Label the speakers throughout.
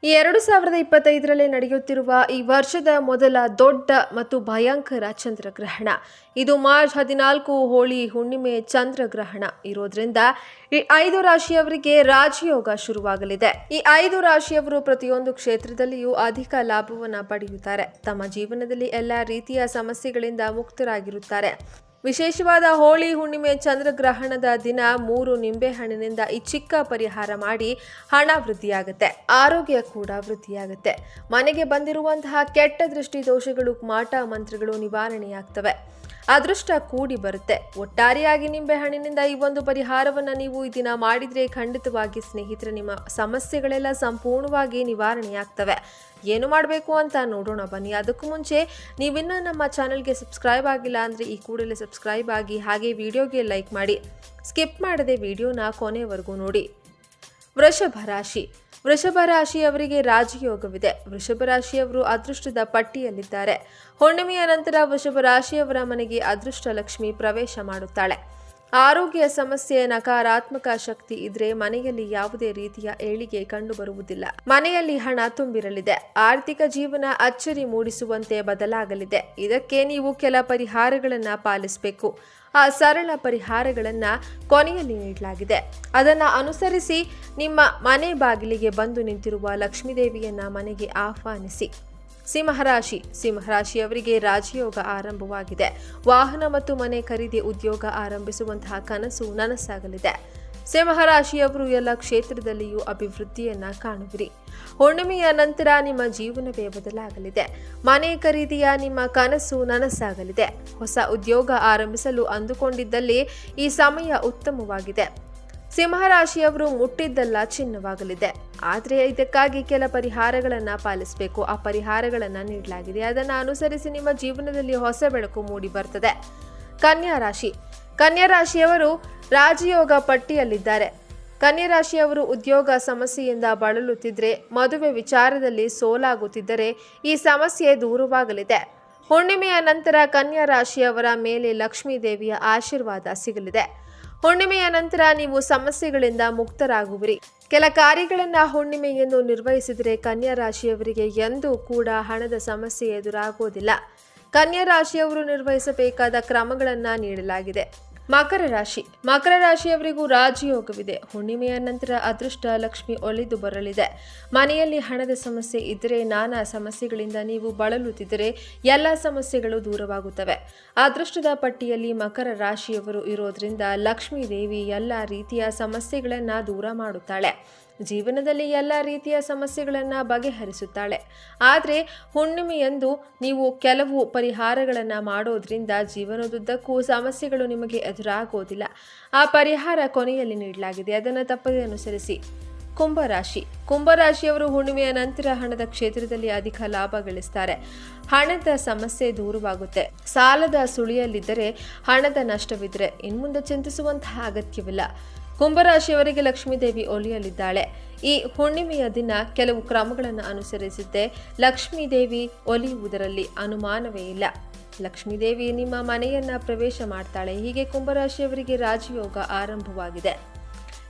Speaker 1: ಈ 2025ರಲ್ಲಿ ನಡೆಯುತ್ತಿರುವ ಈ ವರ್ಷದ ಮೊದಲ ದೊಡ್ಡ ಮತ್ತು ಭಯಂಕರ ಚಂದ್ರಗ್ರಹಣ. ಇದು ಮಾರ್ಚ್ 14 ಹೋಳಿ ಹುಣ್ಣಿಮೆ ಚಂದ್ರಗ್ರಹಣ ಇರೋದ್ರಿಂದ ಈ 5 ರಾಶಿಯವರಿಗೆ ರಾಜಯೋಗ ಶುರುವಾಗಲಿದೆ. ಈ 5 ರಾಶಿಯವರು ಪ್ರತಿಯೊಂದು ಕ್ಷೇತ್ರದಲ್ಲಿಯೂ ಅಧಿಕ ಲಾಭವನ್ನು ಪಡೆಯುತ್ತಾರೆ. ತಮ್ಮ ಜೀವನದಲ್ಲಿ ಎಲ್ಲ ರೀತಿಯ ಸಮಸ್ಯೆಗಳಿಂದ ಮುಕ್ತರಾಗಿರುತ್ತಾರೆ. ವಿಶೇಷವಾದ ಹೋಳಿ ಹುಣ್ಣಿಮೆ ಚಂದ್ರಗ್ರಹಣದ ದಿನ 3 ನಿಂಬೆಹಣ್ಣಿನಿಂದ ಈ ಚಿಕ್ಕ ಪರಿಹಾರ ಮಾಡಿ ಹಣ ವೃದ್ಧಿಯಾಗುತ್ತೆ, ಆರೋಗ್ಯ ಕೂಡ ವೃದ್ಧಿಯಾಗುತ್ತೆ. ಮನೆಗೆ ಬಂದಿರುವಂತಹ ಕೆಟ್ಟ ದೃಷ್ಟಿ ದೋಷಗಳು, ಮಾಟ ಮಂತ್ರಗಳು ನಿವಾರಣೆಯಾಗ್ತವೆ, ಅದೃಷ್ಟ ಕೂಡಿ ಬರುತ್ತೆ. ಒಟ್ಟಾರೆಯಾಗಿ ನಿಂಬೆಹಣ್ಣಿನಿಂದ ಈ ಒಂದು ಪರಿಹಾರವನ್ನು ನೀವು ಈ ದಿನ ಮಾಡಿದ್ರೆ ಖಂಡಿತವಾಗಿ ಸ್ನೇಹಿತರೆ ನಿಮ್ಮ ಸಮಸ್ಯೆಗಳೆಲ್ಲ ಸಂಪೂರ್ಣವಾಗಿ ನಿವಾರಣೆಯಾಗ್ತವೆ. ಏನು ಮಾಡಬೇಕು ಅಂತ ನೋಡೋಣ ಬನ್ನಿ. ಅದಕ್ಕೂ ಮುಂಚೆ ನೀವಿನ್ನ ನಮ್ಮ ಚಾನಲ್ಗೆ ಸಬ್ಸ್ಕ್ರೈಬ್ ಆಗಿಲ್ಲ ಅಂದರೆ ಈ ಕೂಡಲೇ ಸಬ್ಸ್ಕ್ರೈಬ್ ಆಗಿ, ಹಾಗೆ ವಿಡಿಯೋಗೆ ಲೈಕ್ ಮಾಡಿ, ಸ್ಕಿಪ್ ಮಾಡದೆ ವಿಡಿಯೋನ ಕೊನೆವರೆಗೂ ನೋಡಿ. ವೃಷಭ ರಾಶಿ. ವೃಷಭ ರಾಶಿಯವರಿಗೆ ರಾಜಯೋಗವಿದೆ. ವೃಷಭ ರಾಶಿಯವರು ಅದೃಷ್ಟದ ಪಟ್ಟಿಯಲ್ಲಿದ್ದಾರೆ. ಹುಣ್ಣಿಮೆಯ ನಂತರ ವೃಷಭ ರಾಶಿಯವರ ಮನೆಗೆ ಅದೃಷ್ಟ ಲಕ್ಷ್ಮಿ ಪ್ರವೇಶ ಮಾಡುತ್ತಾಳೆ. ಆರೋಗ್ಯ ಸಮಸ್ಯೆ, ನಕಾರಾತ್ಮಕ ಶಕ್ತಿ ಇದ್ರೆ ಮನೆಯಲ್ಲಿ ಯಾವುದೇ ರೀತಿಯ ಏಳಿಗೆ ಕಂಡು ಬರುವುದಿಲ್ಲ. ಮನೆಯಲ್ಲಿ ಹಣ ತುಂಬಿರಲಿದೆ. ಆರ್ಥಿಕ ಜೀವನ ಅಚ್ಚರಿ ಮೂಡಿಸುವಂತೆ ಬದಲಾಗಲಿದೆ. ಇದಕ್ಕೆ ನೀವು ಕೆಲ ಪರಿಹಾರಗಳನ್ನ ಪಾಲಿಸಬೇಕು. ಆ ಸರಳ ಪರಿಹಾರಗಳನ್ನ ಕೊನೆಯಲ್ಲಿ ನೀಡಲಾಗಿದೆ. ಅದನ್ನು ಅನುಸರಿಸಿ ನಿಮ್ಮ ಮನೆ ಬಾಗಿಲಿಗೆ ಬಂದು ನಿಂತಿರುವ ಲಕ್ಷ್ಮೀದೇವಿಯನ್ನ ಮನೆಗೆ ಆಹ್ವಾನಿಸಿ. ಸಿಂಹರಾಶಿ. ಸಿಂಹರಾಶಿಯವರಿಗೆ ರಾಜಯೋಗ ಆರಂಭವಾಗಿದೆ. ವಾಹನ ಮತ್ತು ಮನೆ ಖರೀದಿ, ಉದ್ಯೋಗ ಆರಂಭಿಸುವಂತಹ ಕನಸು ನನಸಾಗಲಿದೆ. ಸಿಂಹರಾಶಿಯವರು ಎಲ್ಲ ಕ್ಷೇತ್ರದಲ್ಲಿಯೂ ಅಭಿವೃದ್ಧಿಯನ್ನ ಕಾಣುವಿರಿ. ಹುಣ್ಣಿಮೆಯ ನಂತರ ನಿಮ್ಮ ಜೀವನವೇ ಬದಲಾಗಲಿದೆ. ಮನೆ ಖರೀದಿಯ ನಿಮ್ಮ ಕನಸು ನನಸಾಗಲಿದೆ. ಹೊಸ ಉದ್ಯೋಗ ಆರಂಭಿಸಲು ಅಂದುಕೊಂಡಿದ್ದಲ್ಲಿ ಈ ಸಮಯ ಉತ್ತಮವಾಗಿದೆ. ಸಿಂಹರಾಶಿಯವರು ಮುಟ್ಟಿದ್ದೆಲ್ಲ ಚಿನ್ನವಾಗಲಿದೆ. ಆದರೆ ಇದಕ್ಕಾಗಿ ಕೆಲ ಪರಿಹಾರಗಳನ್ನು ಪಾಲಿಸಬೇಕು. ಆ ಪರಿಹಾರಗಳನ್ನು ನೀಡಲಾಗಿದೆ. ಅದನ್ನು ಅನುಸರಿಸಿ ನಿಮ್ಮ ಜೀವನದಲ್ಲಿ ಹೊಸ ಬೆಳಕು ಮೂಡಿ ಬರ್ತದೆ. ಕನ್ಯಾ ರಾಶಿ. ಕನ್ಯಾ ರಾಶಿಯವರು ರಾಜಯೋಗ ಪಟ್ಟಿಯಲ್ಲಿದ್ದಾರೆ. ಕನ್ಯಾ ರಾಶಿಯವರು ಉದ್ಯೋಗ ಸಮಸ್ಯೆಯಿಂದ ಬಳಲುತ್ತಿದ್ದರೆ, ಮದುವೆ ವಿಚಾರದಲ್ಲಿ ಸೋಲಾಗುತ್ತಿದ್ದರೆ ಈ ಸಮಸ್ಯೆ ದೂರವಾಗಲಿದೆ. ಹುಣ್ಣಿಮೆಯ ನಂತರ ಕನ್ಯಾ ರಾಶಿಯವರ ಮೇಲೆ ಲಕ್ಷ್ಮೀ ದೇವಿಯ ಆಶೀರ್ವಾದ ಸಿಗಲಿದೆ. ಹುಣ್ಣಿಮೆಯ ನಂತರ ನೀವು ಸಮಸ್ಯೆಗಳಿಂದ ಮುಕ್ತರಾಗುವಿರಿ. ಕೆಲ ಕಾರ್ಯಗಳನ್ನು ಹುಣ್ಣಿಮೆಯೆಂದು ನಿರ್ವಹಿಸಿದರೆ ಕನ್ಯಾ ರಾಶಿಯವರಿಗೆ ಎಂದೂ ಕೂಡ ಹಣದ ಸಮಸ್ಯೆ ಎದುರಾಗುವುದಿಲ್ಲ. ಕನ್ಯಾ ರಾಶಿಯವರು ನಿರ್ವಹಿಸಬೇಕಾದ ಕ್ರಮಗಳನ್ನು ನೀಡಲಾಗಿದೆ. ಮಕರ ರಾಶಿ. ಮಕರ ರಾಶಿಯವರಿಗೂ ರಾಜಯೋಗವಿದೆ. ಹುಣ್ಣಿಮೆಯ ನಂತರ ಅದೃಷ್ಟ ಲಕ್ಷ್ಮಿ ಒಲಿದು ಬರಲಿದೆ. ಮನೆಯಲ್ಲಿ ಹಣದ ಸಮಸ್ಯೆ ಇದ್ದರೆ, ನಾನಾ ಸಮಸ್ಯೆಗಳಿಂದ ನೀವು ಬಳಲುತ್ತಿದ್ದರೆ ಎಲ್ಲ ಸಮಸ್ಯೆಗಳು ದೂರವಾಗುತ್ತವೆ. ಅದೃಷ್ಟದ ಪಟ್ಟಿಯಲ್ಲಿ ಮಕರ ರಾಶಿಯವರು ಇರೋದ್ರಿಂದ ಲಕ್ಷ್ಮೀ ದೇವಿ ಎಲ್ಲ ರೀತಿಯ ಸಮಸ್ಯೆಗಳನ್ನು ದೂರ ಮಾಡುತ್ತಾಳೆ. ಜೀವನದಲ್ಲಿ ಎಲ್ಲ ರೀತಿಯ ಸಮಸ್ಯೆಗಳನ್ನು ಬಗೆಹರಿಸುತ್ತಾಳೆ. ಆದರೆ ಹುಣ್ಣಿಮೆಯಂದು ನೀವು ಕೆಲವು ಪರಿಹಾರಗಳನ್ನು ಮಾಡೋದ್ರಿಂದ ಜೀವನದುದ್ದಕ್ಕೂ ಸಮಸ್ಯೆಗಳು ನಿಮಗೆ ಎದುರಾಗೋದಿಲ್ಲ. ಆ ಪರಿಹಾರ ಕೊನೆಯಲ್ಲಿ ನೀಡಲಾಗಿದೆ. ಅದನ್ನು ತಪ್ಪದೇ ಅನುಸರಿಸಿ. ಕುಂಭರಾಶಿ. ಕುಂಭರಾಶಿಯವರು ಹುಣ್ಣಿಮೆಯ ನಂತರ ಹಣದ ಕ್ಷೇತ್ರದಲ್ಲಿ ಅಧಿಕ ಲಾಭ ಗಳಿಸ್ತಾರೆ. ಹಣದ ಸಮಸ್ಯೆ ದೂರವಾಗುತ್ತೆ. ಸಾಲದ ಸುಳಿಯಲ್ಲಿದ್ದರೆ, ಹಣದ ನಷ್ಟವಿದ್ದರೆ ಇನ್ಮುಂದೆ ಚಿಂತಿಸುವಂತಹ ಅಗತ್ಯವಿಲ್ಲ. ಕುಂಭರಾಶಿಯವರಿಗೆ ಲಕ್ಷ್ಮೀದೇವಿ ಒಲಿಯಲಿದ್ದಾಳೆ. ಈ ಹುಣ್ಣಿಮೆಯ ದಿನ ಕೆಲವು ಕ್ರಮಗಳನ್ನು ಅನುಸರಿಸಿದ್ದೆ ಲಕ್ಷ್ಮೀದೇವಿ ಒಲಿಯುವುದರಲ್ಲಿ ಅನುಮಾನವೇ ಇಲ್ಲ. ಲಕ್ಷ್ಮೀದೇವಿ ನಿಮ್ಮ ಮನೆಯನ್ನ ಪ್ರವೇಶ ಮಾಡ್ತಾಳೆ. ಹೀಗೆ ಕುಂಭರಾಶಿಯವರಿಗೆ ರಾಜಯೋಗ ಆರಂಭವಾಗಿದೆ.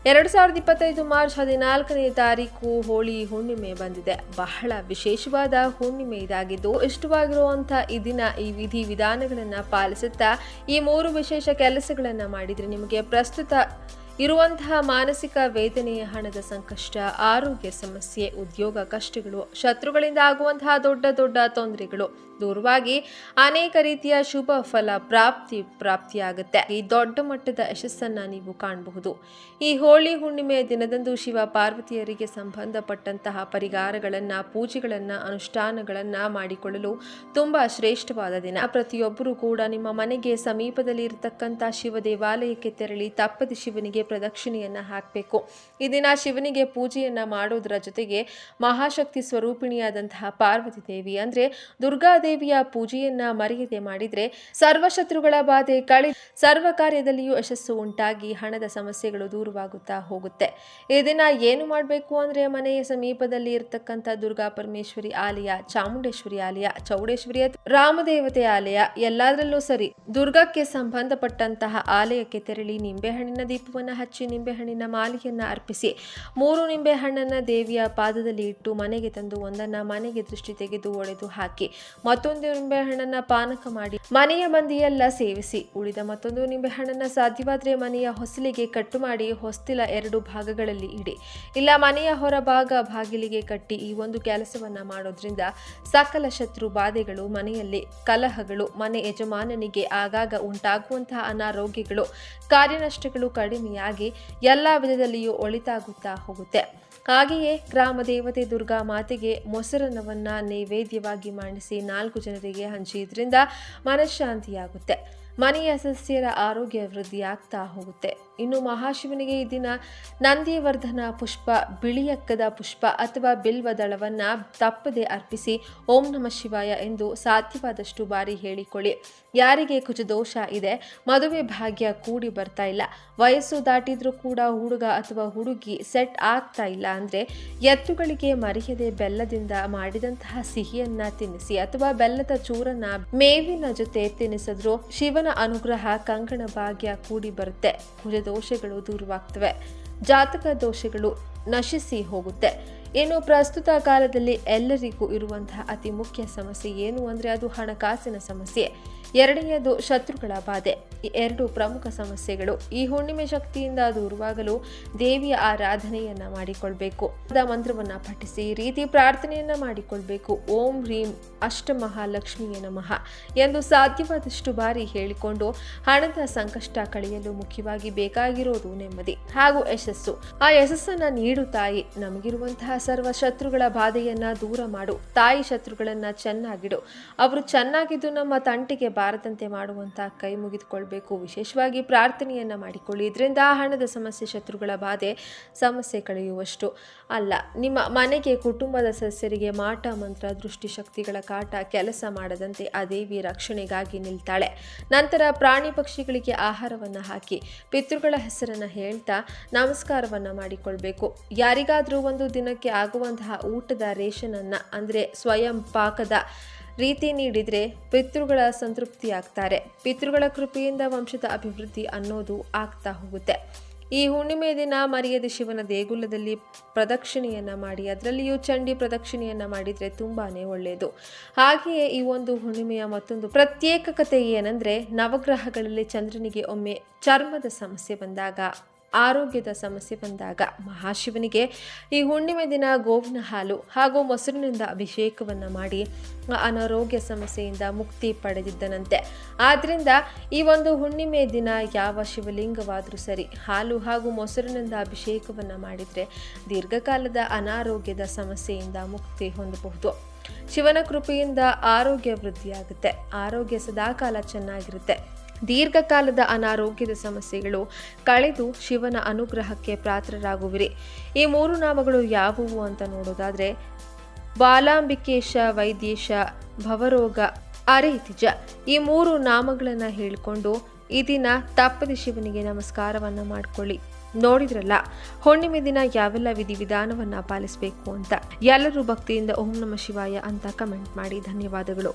Speaker 1: 2025 ಮಾರ್ಚ್ 14ನೇ ತಾರೀಕು ಹೋಳಿ ಹುಣ್ಣಿಮೆ ಬಂದಿದೆ. ಬಹಳ ವಿಶೇಷವಾದ ಹುಣ್ಣಿಮೆ ಇದಾಗಿದ್ದು, ಇಷ್ಟವಾಗಿರುವಂಥ ಈ ದಿನ ಈ ವಿಧಿ ವಿಧಾನಗಳನ್ನು ಪಾಲಿಸುತ್ತಾ ಈ 3 ವಿಶೇಷ ಕೆಲಸಗಳನ್ನು ಮಾಡಿದರೆ ನಿಮಗೆ ಪ್ರಸ್ತುತ ಇರುವಂತಹ ಮಾನಸಿಕ ವೇದನೆ, ಹಣದ ಸಂಕಷ್ಟ, ಆರೋಗ್ಯ ಸಮಸ್ಯೆ, ಉದ್ಯೋಗ ಕಷ್ಟಗಳು, ಶತ್ರುಗಳಿಂದ ಆಗುವಂತಹ ದೊಡ್ಡ ದೊಡ್ಡ ತೊಂದರೆಗಳು ದೂರವಾಗಿ ಅನೇಕ ರೀತಿಯ ಶುಭ ಫಲ ಪ್ರಾಪ್ತಿಯಾಗುತ್ತೆ. ಈ ದೊಡ್ಡ ಮಟ್ಟದ ಯಶಸ್ಸನ್ನ ನೀವು ಕಾಣಬಹುದು. ಈ ಹೋಳಿ ಹುಣ್ಣಿಮೆಯ ದಿನದಂದು ಶಿವ ಪಾರ್ವತಿಯರಿಗೆ ಸಂಬಂಧಪಟ್ಟಂತಹ ಪರಿಹಾರಗಳನ್ನ, ಪೂಜೆಗಳನ್ನ, ಅನುಷ್ಠಾನಗಳನ್ನ ಮಾಡಿಕೊಳ್ಳಲು ತುಂಬಾ ಶ್ರೇಷ್ಠವಾದ ದಿನ. ಪ್ರತಿಯೊಬ್ಬರೂ ಕೂಡ ನಿಮ್ಮ ಮನೆಗೆ ಸಮೀಪದಲ್ಲಿ ಇರತಕ್ಕಂಥ ಶಿವ ದೇವಾಲಯಕ್ಕೆ ತೆರಳಿ ತಪ್ಪದೆ ಶಿವನಿಗೆ ಪ್ರದಕ್ಷಿಣೆಯನ್ನ ಹಾಕಬೇಕು. ಈ ದಿನ ಶಿವನಿಗೆ ಪೂಜೆಯನ್ನ ಮಾಡೋದರ ಜೊತೆಗೆ ಮಹಾಶಕ್ತಿ ಸ್ವರೂಪಿಣಿಯಾದಂತಹ ಪಾರ್ವತಿ ದೇವಿ ಅಂದ್ರೆ ದುರ್ಗಾದೇವಿಯ ಪೂಜೆಯನ್ನ ಮರೆಯದೆ ಮಾಡಿದ್ರೆ ಸರ್ವಶತ್ರುಗಳ ಬಾಧೆ ಕಳಿ, ಸರ್ವ ಕಾರ್ಯದಲ್ಲಿಯೂ ಯಶಸ್ಸು ಉಂಟಾಗಿ ಹಣದ ಸಮಸ್ಯೆಗಳು ದೂರವಾಗುತ್ತಾ ಹೋಗುತ್ತೆ. ಈ ದಿನ ಏನು ಮಾಡಬೇಕು ಅಂದ್ರೆ ಮನೆಯ ಸಮೀಪದಲ್ಲಿ ಇರತಕ್ಕಂಥ ದುರ್ಗಾ ಪರಮೇಶ್ವರಿ ಆಲಯ, ಚಾಮುಂಡೇಶ್ವರಿ ಆಲಯ, ಚೌಡೇಶ್ವರಿ, ರಾಮದೇವತೆ ಆಲಯ ಎಲ್ಲದರಲ್ಲೂ ಸರಿ ದುರ್ಗಕ್ಕೆ ಸಂಬಂಧಪಟ್ಟಂತಹ ಆಲಯಕ್ಕೆ ತೆರಳಿ ನಿಂಬೆಹಣ್ಣಿನ ದೀಪವನ್ನ ಬಣ್ಣ ಹಚ್ಚಿ ನಿಂಬೆಹಣ್ಣಿನ ಮಾಲೆಯನ್ನು ಅರ್ಪಿಸಿ 3 ನಿಂಬೆಹಣ್ಣನ್ನು ದೇವಿಯ ಪಾದದಲ್ಲಿ ಇಟ್ಟು ಮನೆಗೆ ತಂದು ಒಂದನ್ನು ಮನೆಗೆ ದೃಷ್ಟಿ ತೆಗೆದು ಒಡೆದು ಹಾಕಿ ಮತ್ತೊಂದು ನಿಂಬೆಹಣ್ಣನ್ನು ಪಾನಕ ಮಾಡಿ ಮನೆಯ ಮಂದಿಯೆಲ್ಲ ಸೇವಿಸಿ ಉಳಿದ ಮತ್ತೊಂದು ನಿಂಬೆಹಣ್ಣನ್ನು ಸಾಧ್ಯವಾದರೆ ಮನೆಯ ಹೊಸಲಿಗೆ ಕಟ್ಟು ಮಾಡಿ ಹೊಸ್ತಿಲ 2 ಭಾಗಗಳಲ್ಲಿ ಇಡಿ, ಇಲ್ಲ ಮನೆಯ ಹೊರಭಾಗ ಬಾಗಿಲಿಗೆ ಕಟ್ಟಿ. ಈ ಒಂದು ಕೆಲಸವನ್ನ ಮಾಡೋದ್ರಿಂದ ಸಕಲ ಶತ್ರು ಬಾಧೆಗಳು, ಮನೆಯಲ್ಲಿ ಕಲಹಗಳು, ಮನೆ ಯಜಮಾನನಿಗೆ ಆಗಾಗ ಉಂಟಾಗುವಂತಹ ಅನಾರೋಗ್ಯಗಳು, ಕಾರ್ಯನಷ್ಟಗಳು ಕಡಿಮೆಯಾಗಿ ಎಲ್ಲ ವಿಧದಲ್ಲಿಯೂ ಒಳಿತಾಗುತ್ತಾ ಹೋಗುತ್ತೆ. ಹಾಗೆಯೇ ಗ್ರಾಮ ದೇವತೆ ದುರ್ಗಾ ಮಾತೆಗೆ ಮೊಸರನ್ನವನ್ನ ನೈವೇದ್ಯವಾಗಿ ಮಾಡಿಸಿ 4 ಜನರಿಗೆ ಹಂಚಿದ್ರಿಂದ ಮನಃಶಾಂತಿಯಾಗುತ್ತೆ. ಮನೆಯ ಸದಸ್ಯರ ಆರೋಗ್ಯ ವೃದ್ಧಿಯಾಗ್ತಾ ಹೋಗುತ್ತೆ. ಇನ್ನು ಮಹಾಶಿವನಿಗೆ ಈ ದಿನ ನಂದಿವರ್ಧನ ಪುಷ್ಪ, ಬಿಳಿಯಕ್ಕದ ಪುಷ್ಪ ಅಥವಾ ಬಿಲ್ವ ದಳವನ್ನು ತಪ್ಪದೆ ಅರ್ಪಿಸಿ ಓಂ ನಮಃ ಶಿವಾಯ ಎಂದು ಸಾಧ್ಯವಾದಷ್ಟು ಬಾರಿ ಹೇಳಿಕೊಳ್ಳಿ. ಯಾರಿಗೆ ಕುಜದೋಷ ಇದೆ, ಮದುವೆ ಭಾಗ್ಯ ಕೂಡಿ ಬರ್ತಾ ಇಲ್ಲ, ವಯಸ್ಸು ದಾಟಿದ್ರೂ ಕೂಡ ಹುಡುಗ ಅಥವಾ ಹುಡುಗಿ ಸೆಟ್ ಆಗ್ತಾ ಇಲ್ಲ ಅಂದರೆ ಎತ್ತುಗಳಿಗೆ ಮರೆಯದೆ ಬೆಲ್ಲದಿಂದ ಮಾಡಿದಂತಹ ಸಿಹಿಯನ್ನ ತಿನ್ನಿಸಿ ಅಥವಾ ಬೆಲ್ಲದ ಚೂರನ್ನ ಮೇವಿನ ಜೊತೆ ತಿನ್ನಿಸಿದ್ರು ಶಿವನ ಅನುಗ್ರಹ, ಕಂಕಣ ಭಾಗ್ಯ ಕೂಡಿ ಬರುತ್ತೆ. ಕುಜದೋಷಗಳು ದೂರವಾಗ್ತವೆ, ಜಾತಕ ದೋಷಗಳು ನಶಿಸಿ ಹೋಗುತ್ತೆ. ಇನ್ನು ಪ್ರಸ್ತುತ ಕಾಲದಲ್ಲಿ ಎಲ್ಲರಿಗೂ ಇರುವಂತಹ ಅತಿ ಮುಖ್ಯ ಸಮಸ್ಯೆ ಏನು ಅಂದರೆ ಅದು ಹಣಕಾಸಿನ ಸಮಸ್ಯೆ. ಎರಡನೆಯದು ಶತ್ರುಗಳ ಬಾಧೆ. ಈ 2 ಪ್ರಮುಖ ಸಮಸ್ಯೆಗಳು ಈ ಹುಣ್ಣಿಮೆ ಶಕ್ತಿಯಿಂದ ದೂರವಾಗಲು ದೇವಿಯ ಆರಾಧನೆಯನ್ನ ಮಾಡಿಕೊಳ್ಬೇಕು. ಮಂತ್ರವನ್ನ ಪಠಿಸಿ ಈ ರೀತಿ ಪ್ರಾರ್ಥನೆಯನ್ನ ಮಾಡಿಕೊಳ್ಬೇಕು. ಓಂ ಹ್ರೀಂ ಅಷ್ಟಮಹಾಲಕ್ಷ್ಮಿಯೇ ನಮಃ ಎಂದು ಸಾಧ್ಯವಾದಷ್ಟು ಬಾರಿ ಹೇಳಿಕೊಂಡು ಹಣದ ಸಂಕಷ್ಟ ಕಳೆಯಲು ಮುಖ್ಯವಾಗಿ ಬೇಕಾಗಿರೋದು ನೆಮ್ಮದಿ ಹಾಗೂ ಯಶಸ್ಸು. ಆ ಯಶಸ್ಸನ್ನ ನೀಡು ತಾಯಿ. ನಮಗಿರುವಂತಹ ಸರ್ವ ಶತ್ರುಗಳ ಬಾಧೆಯನ್ನ ದೂರ ಮಾಡು ತಾಯಿ. ಶತ್ರುಗಳನ್ನ ಚೆನ್ನಾಗಿಡು. ಅವರು ಚೆನ್ನಾಗಿದ್ದು ನಮ್ಮ ತಂಟೆಗೆ ಬಾರದಂತೆ ಮಾಡುವಂತ ಕೈ ಮುಗಿದುಕೊಳ್ಬೇಕು. ವಿಶೇಷವಾಗಿ ಪ್ರಾರ್ಥನೆಯನ್ನ ಮಾಡಿಕೊಳ್ಳಿ. ಇದರಿಂದ ಹಣದ ಸಮಸ್ಯೆ, ಶತ್ರುಗಳ ಬಾಧೆ ಸಮಸ್ಯೆ ಕಳೆಯುವಷ್ಟು ಅಲ್ಲ, ನಿಮ್ಮ ಮನೆಗೆ ಕುಟುಂಬದ ಸದಸ್ಯರಿಗೆ ಮಾಟ ಮಂತ್ರ, ದೃಷ್ಟಿಶಕ್ತಿಗಳ ಕಾಟ ಕೆಲಸ ಮಾಡದಂತೆ ಆ ದೇವಿ ರಕ್ಷಣೆಗಾಗಿ ನಿಲ್ತಾಳೆ. ನಂತರ ಪ್ರಾಣಿ ಪಕ್ಷಿಗಳಿಗೆ ಆಹಾರವನ್ನು ಹಾಕಿ ಪಿತೃಗಳ ಹೆಸರನ್ನ ಹೇಳ್ತಾ ನಮಸ್ಕಾರವನ್ನ ಮಾಡಿಕೊಳ್ಬೇಕು. ಯಾರಿಗಾದ್ರೂ ಒಂದು ದಿನಕ್ಕೆ ಆಗುವಂತಹ ಊಟದ ರೇಷನ್ ಅನ್ನ ಅಂದ್ರೆ ಸ್ವಯಂ ಪಾಕದ ರೀತಿ ನೀಡಿದರೆ ಪಿತೃಗಳ ಸಂತೃಪ್ತಿ ಆಗ್ತಾರೆ. ಪಿತೃಗಳ ಕೃಪೆಯಿಂದ ವಂಶದ ಅಭಿವೃದ್ಧಿ ಅನ್ನೋದು ಆಗ್ತಾ ಹೋಗುತ್ತೆ. ಈ ಹುಣ್ಣಿಮೆ ದಿನ ಮರೆಯದೆ ಶಿವನ ದೇಗುಲದಲ್ಲಿ ಪ್ರದಕ್ಷಿಣೆಯನ್ನ ಮಾಡಿ, ಅದರಲ್ಲಿಯೂ ಚಂಡಿ ಪ್ರದಕ್ಷಿಣೆಯನ್ನ ಮಾಡಿದರೆ ತುಂಬಾನೇ ಒಳ್ಳೆಯದು. ಹಾಗೆಯೇ ಈ ಒಂದು ಹುಣ್ಣಿಮೆಯ ಮತ್ತೊಂದು ಪ್ರತ್ಯೇಕತೆ ಏನಂದ್ರೆ, ನವಗ್ರಹಗಳಲ್ಲಿ ಚಂದ್ರನಿಗೆ ಒಮ್ಮೆ ಚರ್ಮದ ಸಮಸ್ಯೆ ಬಂದಾಗ, ಆರೋಗ್ಯದ ಸಮಸ್ಯೆ ಬಂದಾಗ ಮಹಾಶಿವನಿಗೆ ಈ ಹುಣ್ಣಿಮೆ ದಿನ ಗೋವಿನ ಹಾಲು ಹಾಗೂ ಮೊಸರಿನಿಂದ ಅಭಿಷೇಕವನ್ನು ಮಾಡಿ ಅನಾರೋಗ್ಯ ಸಮಸ್ಯೆಯಿಂದ ಮುಕ್ತಿ ಪಡೆದಿದ್ದನಂತೆ. ಆದ್ದರಿಂದ ಈ ಒಂದು ಹುಣ್ಣಿಮೆ ದಿನ ಯಾವ ಶಿವಲಿಂಗವಾದರೂ ಸರಿ ಹಾಲು ಹಾಗೂ ಮೊಸರಿನಿಂದ ಅಭಿಷೇಕವನ್ನು ಮಾಡಿದರೆ ದೀರ್ಘಕಾಲದ ಅನಾರೋಗ್ಯದ ಸಮಸ್ಯೆಯಿಂದ ಮುಕ್ತಿ ಹೊಂದಬಹುದು. ಶಿವನ ಕೃಪೆಯಿಂದ ಆರೋಗ್ಯ ವೃದ್ಧಿಯಾಗುತ್ತೆ. ಆರೋಗ್ಯ ಸದಾಕಾಲ ಚೆನ್ನಾಗಿರುತ್ತೆ. ದೀರ್ಘಕಾಲದ ಅನಾರೋಗ್ಯದ ಸಮಸ್ಯೆಗಳು ಕಳೆದು ಶಿವನ ಅನುಗ್ರಹಕ್ಕೆ ಪಾತ್ರರಾಗುವಿರಿ. ಈ 3 ನಾಮಗಳು ಯಾವುವು ಅಂತ ನೋಡೋದಾದ್ರೆ, ಬಾಲಾಂಬಿಕೇಶ, ವೈದ್ಯೇಶ, ಭವರೋಗ, ಅರೇತಿಜ. ಈ 3 ನಾಮಗಳನ್ನು ಹೇಳಿಕೊಂಡು ಈ ದಿನ ತಪ್ಪದೆ ಶಿವನಿಗೆ ನಮಸ್ಕಾರವನ್ನು ಮಾಡಿಕೊಳ್ಳಿ. ನೋಡಿದ್ರಲ್ಲ ಹುಣ್ಣಿಮೆ ದಿನ ಯಾವೆಲ್ಲ ವಿಧಿವಿಧಾನವನ್ನ ಪಾಲಿಸಬೇಕು ಅಂತ. ಎಲ್ಲರೂ ಭಕ್ತಿಯಿಂದ ಓಂ ನಮಃ ಶಿವಾಯ ಅಂತ ಕಮೆಂಟ್ ಮಾಡಿ. ಧನ್ಯವಾದಗಳು.